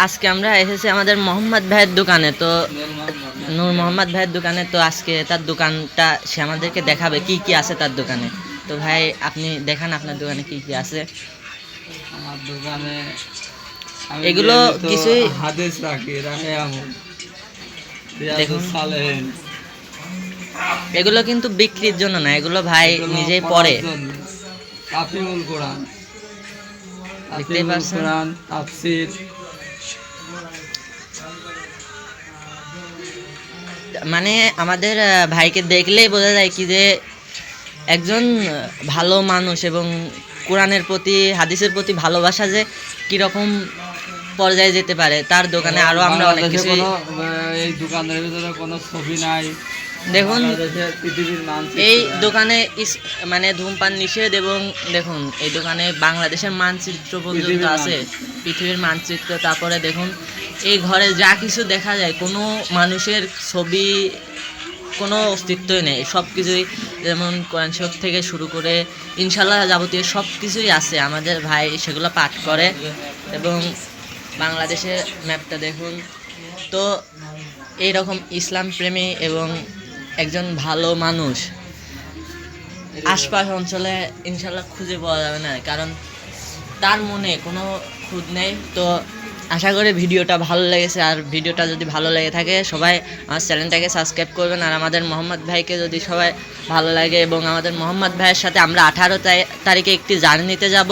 আজকে আমরা এসেছি আমাদের মোহাম্মদ ভাইয়ের দোকানে। তো নূর মোহাম্মদ ভাইয়ের দোকানে, তো আজকে তার দোকানটা সে আমাদেরকে দেখাবে কি কি আছে তার দোকানে। তো ভাই আপনি দেখান আপনার দোকানে কি কি আছে। আমার দোকানে এগুলো কিছুই হাদিস রাখি দেখুন, সালেহিন। এগুলো কিন্তু বিক্রির জন্য না, এগুলো ভাই নিজেই পড়ে। তাফসীরুল কোরআন, দেখতেই পাচ্ছেন। তাফসীর। মানে আমাদের ভাইকে দেখলেই বোঝা যায় কি যে একজন ভালো মানুষ এবং কোরআনের প্রতি হাদিসের প্রতি ভালোবাসা যে কিরকম পর্যায়ে যেতে পারে। তার দোকানে আরো আমরা অনেক কিছু। এই দোকানের ভিতরে কোনো ছবি নাই। দেখুন পৃথিবীর এই দোকানে মানে ধূমপান নিষেধ, এবং দেখুন এই দোকানে বাংলাদেশের মানচিত্র পর্যন্ত আছে, পৃথিবীর মানচিত্র। তারপরে দেখুন এই ঘরে যা কিছু দেখা যায়, কোনো মানুষের ছবি কোনো অস্তিত্বই নেই, সব কিছুই যেমন কোরআন শরীফ থেকে শুরু করে ইনশাল্লাহ যাবতীয় সব কিছুই আছে। আমাদের ভাই সেগুলো পাঠ করে। এবং বাংলাদেশের ম্যাপটা দেখুন। তো এইরকম ইসলাম প্রেমী এবং একজন ভালো মানুষ আশপাশ অঞ্চলে ইনশাল্লাহ খুঁজে পাওয়া যাবে না, কারণ তার মনে কোনো খুঁত নেই। তো আশা করি ভিডিওটা ভালো লেগেছে, আর ভিডিওটা যদি ভালো লেগে থাকে সবাই আমার চ্যানেলটাকে সাবস্ক্রাইব করবেন। আর আমাদের মোহাম্মদ ভাইকে যদি সবাই ভালো লাগে, এবং আমাদের মোহাম্মদ ভাইয়ের সাথে আমরা 18 তারিখে একটি জার্নিতে যাব।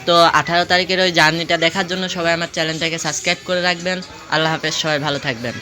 তো 18 তারিখের ওই জার্নিটা দেখার জন্য সবাই আমার চ্যানেলটাকে সাবস্ক্রাইব করে রাখবেন। আল্লাহ হাফেজ, সবাই ভালো থাকবেন।